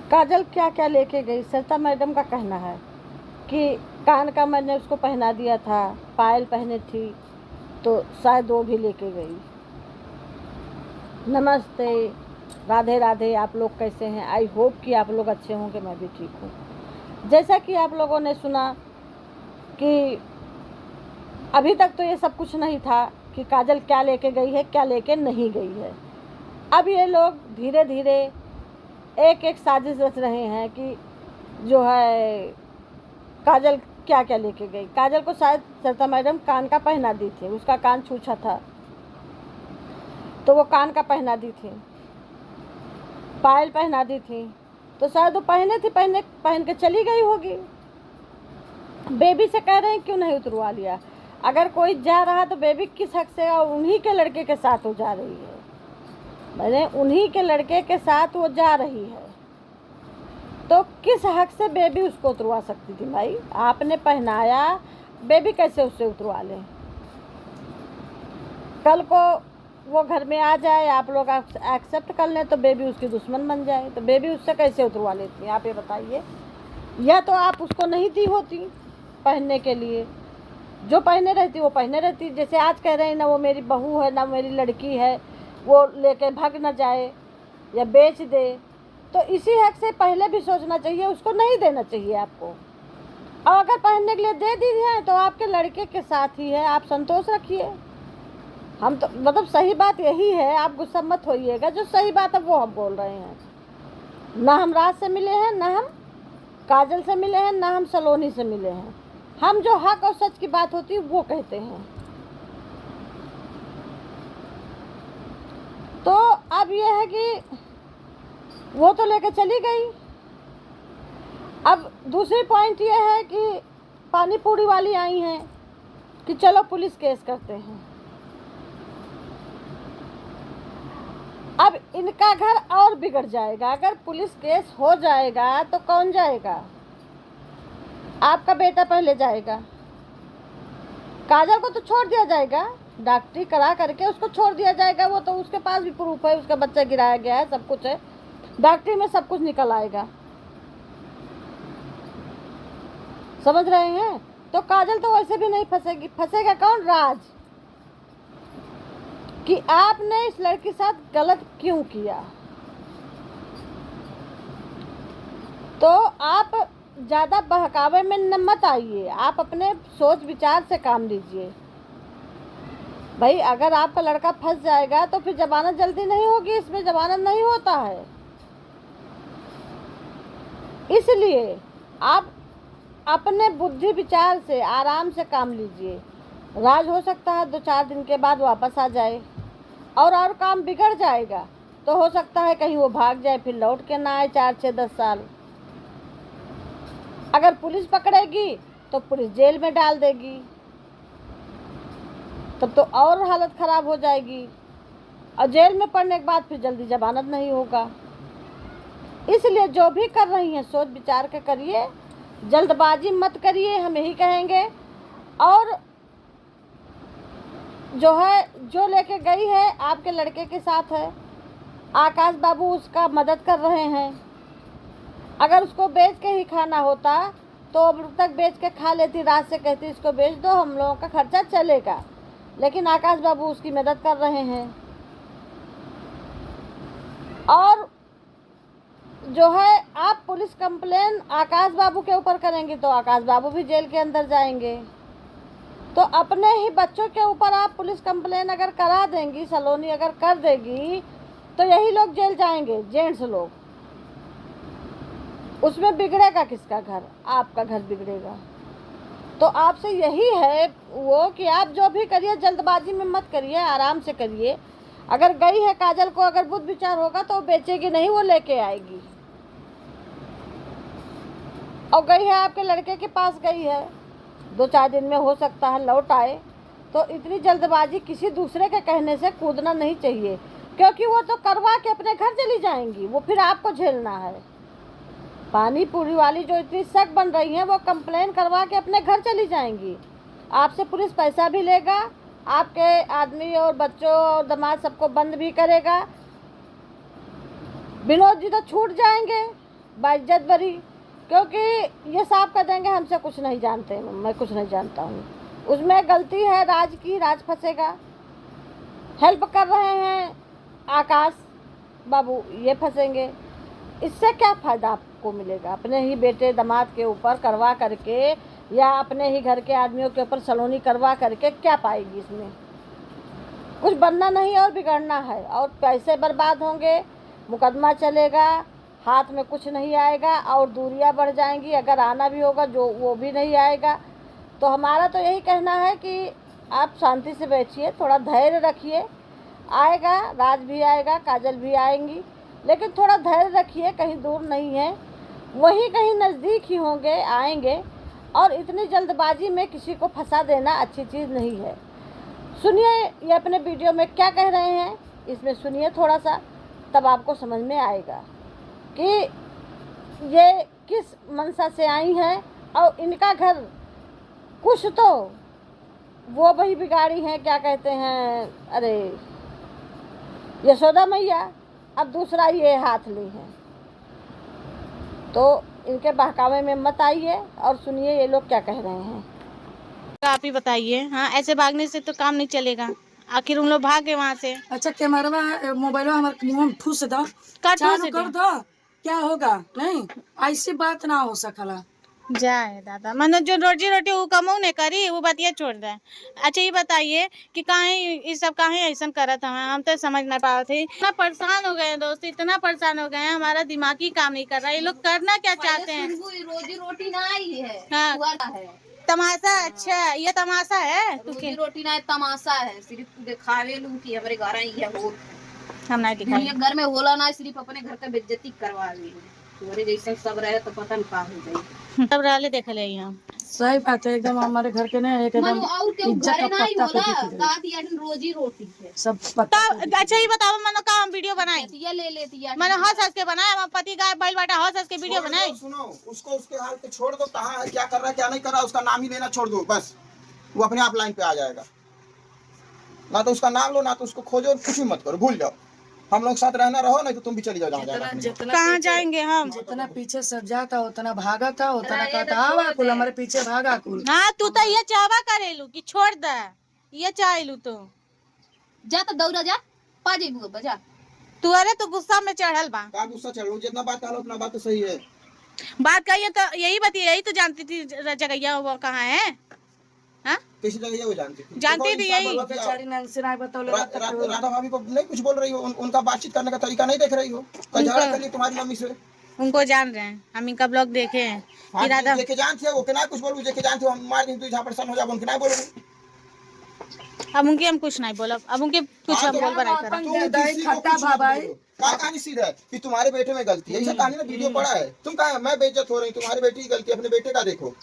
काजल क्या क्या लेके गई। सरिता मैडम का कहना है कि कान का मैंने उसको पहना दिया था, पायल पहने थी, तो शायद वो भी लेके गई। नमस्ते, राधे राधे। आप लोग कैसे हैं? आई होप कि आप लोग अच्छे होंगे, मैं भी ठीक हूँ। जैसा कि आप लोगों ने सुना कि अभी तक तो ये सब कुछ नहीं था कि काजल क्या लेके गई है, क्या लेके नहीं गई है। अब ये लोग धीरे धीरे एक एक साजिश रच रहे हैं कि जो है काजल क्या क्या लेके गई। काजल को शायद सरिता मैडम कान का पहना दी थी, उसका कान छूछा था तो वो कान का पहना दी थी, पायल पहना दी थी, तो शायद वो पहन के चली गई होगी। बेबी से कह रहे हैं क्यों नहीं उतरवा लिया। अगर कोई जा रहा तो बेबी किस हक से, और उन्हीं के लड़के के साथ वो जा रही है, मैंने उन्हीं के लड़के के साथ वो जा रही है, तो किस हक से बेबी उसको उतरवा सकती थी। भाई आपने पहनाया, बेबी कैसे उससे उतरवा लें। कल को वो घर में आ जाए, आप लोग एक्सेप्ट कर लें तो बेबी उसकी दुश्मन बन जाए, तो बेबी उससे कैसे उतरवा लेती हैं आप ये बताइए। या तो आप उसको नहीं दी होती पहनने के लिए, जो पहने रहती वो पहने रहती। जैसे आज कह रहे हैं ना वो मेरी बहू है ना मेरी लड़की है, वो लेके भाग न जाए या बेच दे, तो इसी हक से पहले भी सोचना चाहिए, उसको नहीं देना चाहिए आपको। और अगर पहनने के लिए दे दी है तो आपके लड़के के साथ ही है, आप संतोष रखिए। हम तो मतलब सही बात यही है, आप गुस्सा मत होइएगा, जो सही बात है वो हम बोल रहे हैं। ना हम राज से मिले हैं, ना हम काजल से मिले हैं, ना हम सलोनी से मिले हैं। हम जो हक और सच की बात होती है वो कहते हैं। तो अब ये है कि वो तो लेकर चली गई। अब दूसरी पॉइंट ये है कि पानी पूरी वाली आई हैं कि चलो पुलिस केस करते हैं। अब इनका घर और बिगड़ जाएगा। अगर पुलिस केस हो जाएगा तो कौन जाएगा? आपका बेटा पहले जाएगा। काजल को तो छोड़ दिया जाएगा, डॉक्टरी करा करके उसको छोड़ दिया जाएगा। वो तो उसके पास भी प्रूफ है, उसका बच्चा गिराया गया है, सब कुछ है, डॉक्टरी में सब कुछ निकल आएगा। समझ रहे हैं? तो काजल तो वैसे भी नहीं फंसेगी। फंसेगा कौन? राज, कि आपने इस लड़की के साथ गलत क्यों किया। तो आप ज़्यादा बहकावे में न मत आइए, आप अपने सोच विचार से काम लीजिए। भाई अगर आपका लड़का फंस जाएगा तो फिर जमानत जल्दी नहीं होगी, इसमें जमानत नहीं होता है। इसलिए आप अपने बुद्धि विचार से आराम से काम लीजिए। राज हो सकता है 2-4 दिन के बाद वापस आ जाए और काम बिगड़ जाएगा, तो हो सकता है कहीं वो भाग जाए, फिर लौट के ना आए 4-6-10 साल। अगर पुलिस पकड़ेगी तो पुलिस जेल में डाल देगी, तब तो और हालत ख़राब हो जाएगी, और जेल में पड़ने के बाद फिर जल्दी जमानत नहीं होगा। इसलिए जो भी कर रही हैं सोच विचार के करिए, जल्दबाजी मत करिए, हम यही कहेंगे। और जो है, जो लेके गई है आपके लड़के के साथ है, आकाश बाबू उसका मदद कर रहे हैं। अगर उसको बेच के ही खाना होता तो अब तक बेच के खा लेती, रात से कहती इसको बेच दो, हम लोगों का खर्चा चलेगा, लेकिन आकाश बाबू उसकी मदद कर रहे हैं। और जो है आप पुलिस कंप्लेन आकाश बाबू के ऊपर करेंगे तो आकाश बाबू भी जेल के अंदर जाएंगे। तो अपने ही बच्चों के ऊपर आप पुलिस कंप्लेन अगर करा देंगी, सलोनी अगर कर देगी, तो यही लोग जेल जाएंगे, जेंट्स लोग। उसमें बिगड़ेगा किसका घर? आपका घर बिगड़ेगा। तो आपसे यही है वो कि आप जो भी करिए जल्दबाजी में मत करिए, आराम से करिए। अगर गई है काजल को अगर बुद्ध विचार होगा तो वो बेचेगी नहीं, वो लेके आएगी। और गई है आपके लड़के के पास, गई है 2-4 दिन में हो सकता है लौट आए। तो इतनी जल्दबाजी किसी दूसरे के कहने से कूदना नहीं चाहिए, क्योंकि वो तो करवा के अपने घर चली जाएंगी, वो फिर आपको झेलना है। पानी पूरी वाली जो इतनी सख्त बन रही हैं वो कंप्लेन करवा के अपने घर चली जाएंगी। आपसे पुलिस पैसा भी लेगा, आपके आदमी और बच्चों और दामाद सबको बंद भी करेगा। विनोद जी तो छूट जाएंगे, बाइज्जत बरी, क्योंकि ये साफ कर देंगे हमसे कुछ नहीं जानते, मैं कुछ नहीं जानता हूँ। उसमें गलती है राज की, राज फंसेगा। हेल्प कर रहे हैं आकाश बाबू, ये फंसेंगे। इससे क्या फ़ायदा आपको मिलेगा? अपने ही बेटे दामाद के ऊपर करवा करके या अपने ही घर के आदमियों के ऊपर सलोनी करवा करके क्या पाएगी? इसमें कुछ बनना नहीं और बिगड़ना है, और पैसे बर्बाद होंगे, मुकदमा चलेगा, हाथ में कुछ नहीं आएगा और दूरियां बढ़ जाएंगी। अगर आना भी होगा जो वो भी नहीं आएगा। तो हमारा तो यही कहना है कि आप शांति से बैठिए, थोड़ा धैर्य रखिए। आएगा, राज भी आएगा, काजल भी आएंगी, लेकिन थोड़ा धैर्य रखिए, कहीं दूर नहीं है, वहीं कहीं नज़दीक ही होंगे, आएंगे। और इतनी जल्दबाजी में किसी को फंसा देना अच्छी चीज़ नहीं है। सुनिए ये अपने वीडियो में क्या कह रहे हैं, इसमें सुनिए थोड़ा सा, तब आपको समझ में आएगा कि ये किस मंशा से आई हैं और इनका घर कुछ तो वो वही बिगाड़ी हैं, क्या कहते हैं, अरे यशोदा मैया, अब दूसरा ये हाथ ली हैं। तो इनके बहकावे में मत आइए और सुनिए ये लोग क्या कह रहे हैं। आप ही बताइए। हाँ, ऐसे भागने से तो काम नहीं चलेगा, आखिर उन लोग भाग गए वहाँ से। अच्छा कैमरा मोबाइल हमारे मुंह में ठूस दो, चालू कर दो, क्या होगा? नहीं, ऐसी बात ना हो सकला। जाए दादा, मैंने जो रोजी रोटी वो कमाऊ ने करी, वो बात ये छोड़ दे। अच्छा ये बताइए कि काहे ये सब काहे ऐसा करा था, हम तो समझ ना पा रहे थे। इतना परेशान हो गए दोस्त, इतना परेशान हो गए हैं, हमारा दिमाग ही काम नहीं कर रहा है। ये लोग करना क्या चाहते हैं? रोजी रोटी ना आई है, हाँ, है तमाशा। अच्छा ये तमाशा है, रोजी रोटी ना तमाशा है, सिर्फ दिखावे लू की हमारे घर आई है वो। हम नहीं दिखाई। घर में होला ना, सिर्फ अपने घर का बेइज्जती करवा ली। तुम्हारे जैसे सब रहे तो पता नहीं का हो गई। तब रहले देख ले हम। सही बात है, एकदम हमारे घर के नहीं एकदम और के इज्जत घरे का नहीं पत्ता होला, पे दिख दादी यानी रोजी रोटी है सब पत्ता पे दिख अच्छा ये बताओ मनो का हम वीडियो बनाए, ये ले लेती है। मैंने हंस हंस के बनाया, हम पति गाय बैल बाटा हंस हंस के वीडियो बनाए। सुनो, उसको उसके हाल पे छोड़ दो, कहाँ है, क्या कर रहा है, क्या नहीं कर रहा है, उसका नाम ही लेना छोड़ दो बस। वो अपने आप लाइन पे आ जाएगा। ना तो उसका नाम लो, ना तो उसको खोजो, कुछ भी मत करो, भूल जाओ। हम लोग साथ रहना रहो, नहीं तो तुम भी चली जाओ जहाँ जाना। कहाँ जाएंगे हम? जितना पीछे सजा था उतना भागा था, उतना कहता कुल हमारे पीछे भागा कुल। हाँ तू तो ये चाहवा करेलू कि छोड़ दे, ये चाहेलू तो जा तो दौड़ा जा, पा जेबू बजा। तू अरे तो गुस्सा में चढ़ल बा। का गुस्सा चढ़ो, जितना बात करो उतना बात तो सही है। बात कहिए तो यही बताइए, यही तो जानती थी जगैया वो कहाँ है। हाँ किसी जगह वो जानती थी, जानती थी यही। बेचारी नैन्सी नहीं बताओ राधा भाभी को नहीं कुछ बोल रही हो, उनका बातचीत करने का तरीका नहीं देख रही हो, झगड़ा कर ली तुम्हारी मम्मी से। उनको जान रहे हैं, हम इनका ब्लॉग देखे हैं कि राधा देखे जानती है वो, ना कुछ बोलू, देखे जानती हो, हम मार दी, तू जहाँ परेशान हो जा, उनके नहीं बोलो। अब उनके हम कुछ नहीं बोला, अब उनके कुछ हम बोल बनाई करा। कहानी सीधा है कि तुम्हारे बेटे में गलती है, ऐसा कहानी ना वीडियो पड़ा है। तुम कहा मैं बेइज्जत हो रही, तुम्हारी बेटी की गलती, अपने बेटे का देखो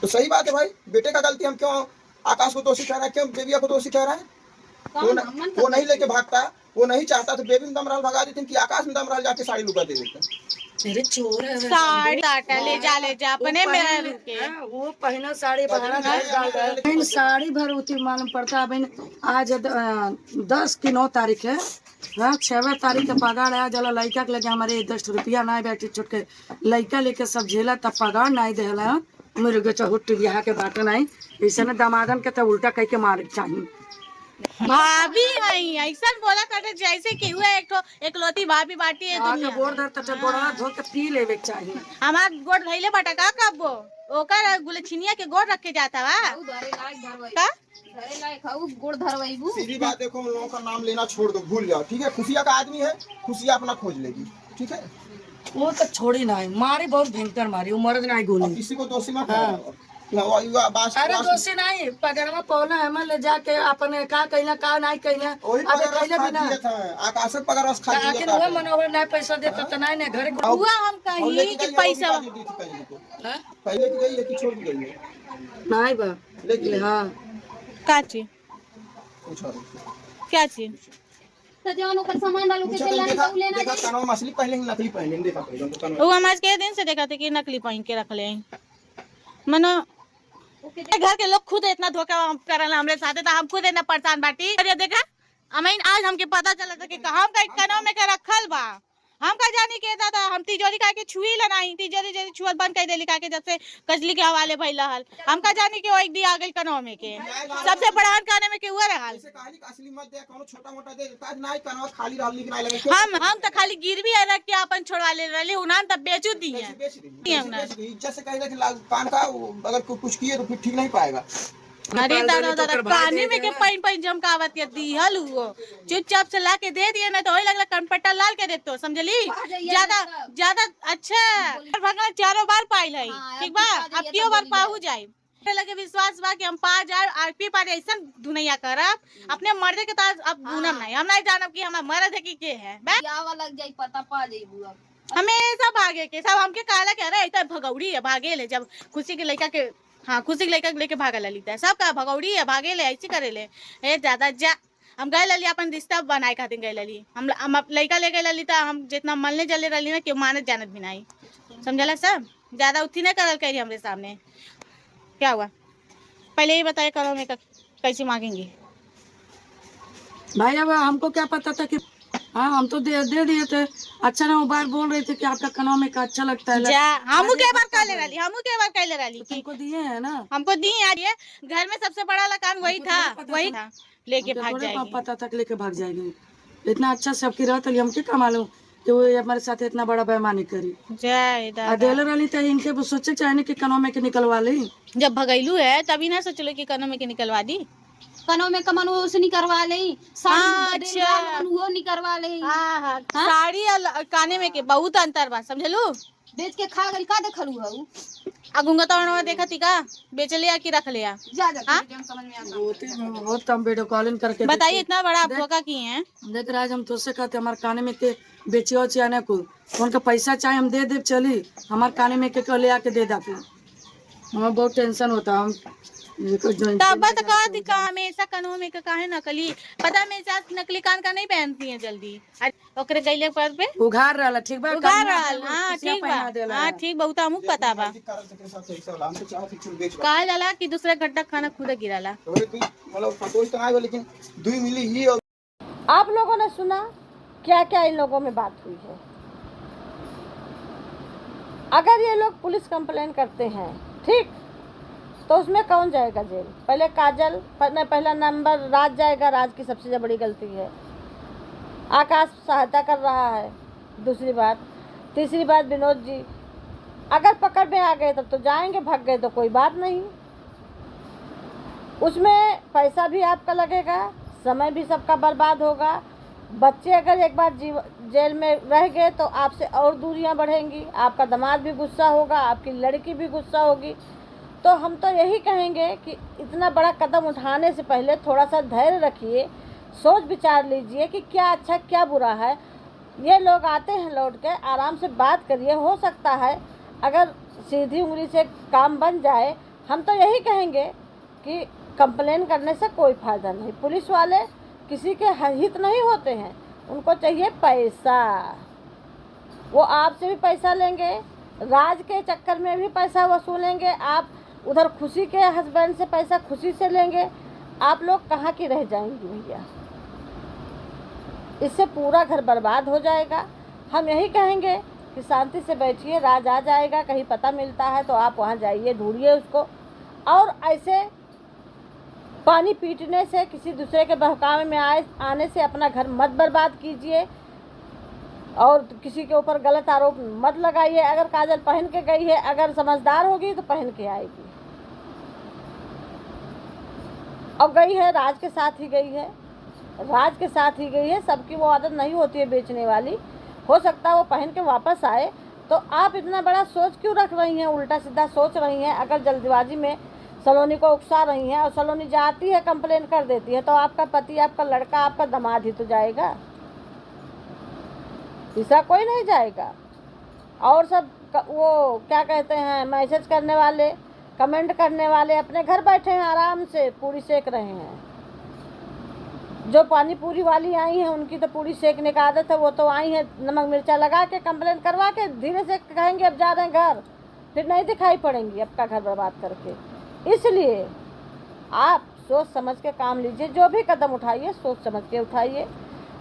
तो सही बात है भाई। बेटे का गलती, हम क्यों आकाश को दोषी ठहरा है, क्यों बेबिया को दोषी ठहरा है? वो नहीं लेके भागता, वो नहीं चाहता तो बेबी में दमराल भगा देते कि आकाश में दमराल जाके साड़ी लुका दे देते। मेरे चोर है साड़ी काटा ले जा अपने में के वो पहना साड़ी बहन साड़ी भर उठी मालूम पड़ता। अब आज 10 की 9 तारीख है, हाँ 6 तारीख का पगार आया। जला लड़का के लगे हमारे 10 रुपया नहीं बैठे, छुट के लड़का लेके सब झेला, तब पगार नहीं देला। मेरे गो चहुट यहाँ के बात नहीं, ऐसा न दामादन के तो उल्टा कह के मारे चाहिए। भाभी नहीं ऐसा बोला करते जैसे कि हुआ एकलौती भाभी बाटी है दुनिया। गोड़ धर तो गोड़वा धो के पी लेवे चाहिए। हमार गोड़ धइले बटा का कबो ओकर गुलछिनिया के गोड़ रख के जाता वा का घरे लायक खाऊ गोड़ धरवाईबू। सीधी बात देखो, उन लोगों का नाम लेना छोड़ दो, भूल जाओ, ठीक है? खुशिया का आदमी है, खुशिया अपना खोज लेगी, ठीक है? वो तो छोड़ी ना है, मारी बहुत भयंकर मारी, वो मर्द नहीं गोली। किसी को दोषी मत ठहराओ। अरे दोषी नहीं, पगड़वा पौना है ले जाके अपने का कहना का नहीं कहना। अबे कहले बिना आकाशक पगार खा लिया, आखिर वो मनोवर नहीं पैसा देता तो नहीं घर हुआ। हम कहीं कि पैसा पहले की गई है कि छोड़ दी गई है? नहीं बा लेकिन हाँ का चीज कुछ और क्या चीज सजानो पर सामान डालो के चला तो लेना। देखा कानों में असली पहले ही नकली पहले देखा पहले तो कानों। वो हम आज के दिन से देखा थे कि नकली पहन के रख ले मनो। घर के लोग खुद इतना धोखा करल हमरे साथे, तो हम खुद इतना परेशान बाटी। अरे देखा हमें आज हमके पता चला था कि कहां का कानों में के रखल बा, हम का जानी के दादा हम तिजोरी का के छुई ला नहीं तिजोरी जरी छुअत बंद कर देली का के जब से कजली के हवाले भइला हल हम का जानी के एक दी आ गइल कनो में के सबसे बड़ान काने में के हुआ रहल ऐसे कहली असली मत दे कोनो छोटा मोटा दे ताज नहीं करवा खाली रहली कि नहीं लगे हम तो खाली गिरवी है रख के अपन छोड़वा ले रहली उनान तब बेचू दी है इज्जत से कहीं कि कान का अगर कुछ किए तो फिर ठीक नहीं पाएगा। अरे दादा दादा काने में के पाइन पाइन जमकावत के दीहल हुओ चुपचाप से ला के दे दिए ना तो वही लगला कनपट्टा लाल के देतो समझली ज्यादा ज्यादा अच्छा भगवान चारों बार पाइल है ठीक बा अब क्यों बार पाहु जाए लगे विश्वास बा कि हम पा जाए आरपी पर ऐसा धुनैया करब अपने मर्दे के ताज अब भूनम नहीं हम नहीं जानब कि हमारा मर्द है कि के है यावा लग जाई पता पा जाई बुआ हमेशा भागे के सब हमके कहला के अरे ऐसा भगौड़ी है भागे ले जब खुशी के लड़का के हाँ खुशी के लड़का लेके भागा ललिता है सब का भगौड़ी है भागे ले ऐसी करे ले ए ज्यादा जा हम गए लली अपन रिश्ता बनाए खातिर गए लली हम लड़का ले गए ललिता हम जितना मलने जले रही ना क्यों मानत जानत भी नहीं समझला सब ज्यादा उठी नहीं करल करी हमरे सामने क्या हुआ पहले ही बताए करो मैं कैसे मांगेंगे भाई अब हमको क्या पता था कि हाँ हम तो दे दिए थे। अच्छा ना वो बार बोल रहे थे कि आपका कनौमे का अच्छा लगता है जा हमू के बार कहले रही तुमको दिए है ना हमको दी यार ये घर में सबसे बड़ा लकान वही था लेके भाग जाएगी पता था लेके भाग जाएगी इतना अच्छा सबकी रहत हम क्या मालूम कि वो हमारे साथ इतना बड़ा बेईमानी करी अदेले रही तो इनके सोचे चाहे कि कनौमे के निकलवा ली जब भगैलू है तभी ना सोचलो कि कनौमे के निकलवा दी कनो में कमन वो से नहीं करवा ले अच्छा वो नहीं करवा ले साड़ी और काने में के बहुत अंतर बा समझलू बेच के खा गई का देखलू हऊ अगुंगा तो देखा थी का बेच लिया कि रख लिया जा समझ में आता बहुत हम वीडियो कॉलिंग करके बताइए इतना बड़ा आप धोखा किए हैं देख रहा हम तुझसे कहते हमारे काने में के बेचियो चाहे को उनका पैसा चाहे हम दे दे चली हमारे काने में के ले आके दे दा हमें बहुत टेंशन होता हम तब का हमेशा कनो में का काहे नकली पता मेरे साथ नकली कान का नहीं पहनती है जल्दी ओकरे गइले पर पे उघार रहला ठीक बा उघार रहल हां ठीक बा हां ठीक बहुत हमू पता बा कहा जाला कि दूसरा गड्ढा खाना खुद गिराला मतलब संतोष तो आए लेकिन दुई मिली ही और आप लोगों ने सुना क्या क्या इन लोगों में बात हुई है। अगर ये लोग पुलिस कंप्लेन करते हैं ठीक तो उसमें कौन जाएगा जेल? पहले काजल पहला नंबर राज जाएगा। राज की सबसे बड़ी गलती है। आकाश सहायता कर रहा है दूसरी बात। तीसरी बात विनोद जी अगर पकड़ में आ गए तब तो जाएंगे, भाग गए तो कोई बात नहीं। उसमें पैसा भी आपका लगेगा, समय भी सबका बर्बाद होगा। बच्चे अगर एक बार जेल में रह गए तो आपसे और दूरियां बढ़ेंगी। आपका दामाद भी गुस्सा होगा, आपकी लड़की भी गुस्सा होगी। तो हम तो यही कहेंगे कि इतना बड़ा कदम उठाने से पहले थोड़ा सा धैर्य रखिए, सोच विचार लीजिए कि क्या अच्छा क्या बुरा है। ये लोग आते हैं लौट के, आराम से बात करिए। हो सकता है अगर सीधी उंगली से काम बन जाए। हम तो यही कहेंगे कि कंप्लेन करने से कोई फ़ायदा नहीं। पुलिस वाले किसी के हित नहीं होते हैं, उनको चाहिए पैसा। वो आपसे भी पैसा लेंगे, राज के चक्कर में भी पैसा वसूलेंगे। आप उधर खुशी के हस्बैंड से पैसा खुशी से लेंगे। आप लोग कहाँ की रह जाएंगी भैया? इससे पूरा घर बर्बाद हो जाएगा। हम यही कहेंगे कि शांति से बैठिए, राज आ जाएगा। कहीं पता मिलता है तो आप वहाँ जाइए, ढूंढिए उसको। और ऐसे पानी पीटने से, किसी दूसरे के बहकावे में आने से अपना घर मत बर्बाद कीजिए और किसी के ऊपर गलत आरोप मत लगाइए। अगर काजल पहन के गई है, अगर समझदार होगी तो पहन के आएगी। और गई है राज के साथ ही गई है, राज के साथ ही गई है। सबकी वो आदत नहीं होती है बेचने वाली। हो सकता है वो पहन के वापस आए। तो आप इतना बड़ा सोच क्यों रख रही हैं? उल्टा सीधा सोच रही हैं। अगर जल्दबाजी में सलोनी को उकसा रही हैं और सलोनी जाती है कंप्लेन कर देती है तो आपका पति, आपका लड़का, आपका दामाद ही तो जाएगा, तीसरा कोई नहीं जाएगा। और सब वो क्या कहते हैं, मैसेज करने वाले, कमेंट करने वाले अपने घर बैठे हैं, आराम से पूरी सेक रहे हैं। जो पानी पूरी वाली आई हैं उनकी तो पूरी सेकने का आदत है। वो तो आई हैं नमक मिर्चा लगा के, कंप्लेन करवा के, धीरे से कहेंगे अब जा रहे हैं घर, फिर नहीं दिखाई पड़ेंगी आपका घर बर्बाद करके। इसलिए आप सोच समझ के काम लीजिए। जो भी कदम उठाइए सोच समझ के उठाइए।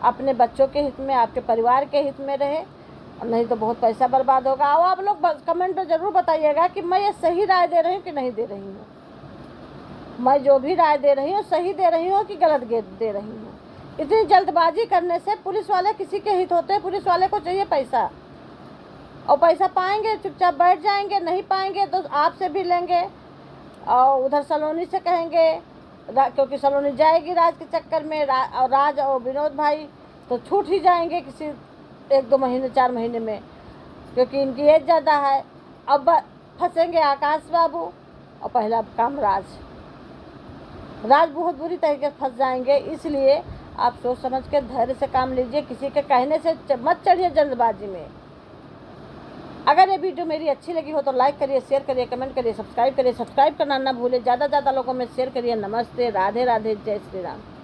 अपने बच्चों के हित में, आपके परिवार के हित में रहे। और नहीं तो बहुत पैसा बर्बाद होगा। और आप लोग कमेंट में ज़रूर बताइएगा कि मैं ये सही राय दे रही हूँ कि नहीं दे रही हूँ। मैं जो भी राय दे रही हूँ सही दे रही हूँ कि गलत दे रही हूँ। इतनी जल्दबाजी करने से पुलिस वाले किसी के हित होते हैं। पुलिस वाले को चाहिए पैसा, और पैसा पाएंगे चुपचाप बैठ जाएंगे, नहीं पाएंगे तो आपसे भी लेंगे और उधर सलोनी से कहेंगे, क्योंकि सलोनी जाएगी राज के चक्कर में, और राज और विनोद भाई तो छूट ही जाएंगे किसी 1-2 महीने 4 महीने में, क्योंकि इनकी एज ज़्यादा है। अब फंसेंगे आकाश बाबू और पहला काम राज बहुत बुरी तरीके से फंस जाएंगे। इसलिए आप सोच समझ के धैर्य से काम लीजिए, किसी के कहने से मत चढ़िए जल्दबाजी में। अगर ये वीडियो मेरी अच्छी लगी हो तो लाइक करिए, शेयर करिए, कमेंट करिए, सब्सक्राइब करिए। सब्सक्राइब करना ना भूलिए, ज़्यादा लोगों में शेयर करिए। नमस्ते, राधे राधे, जय श्री राम।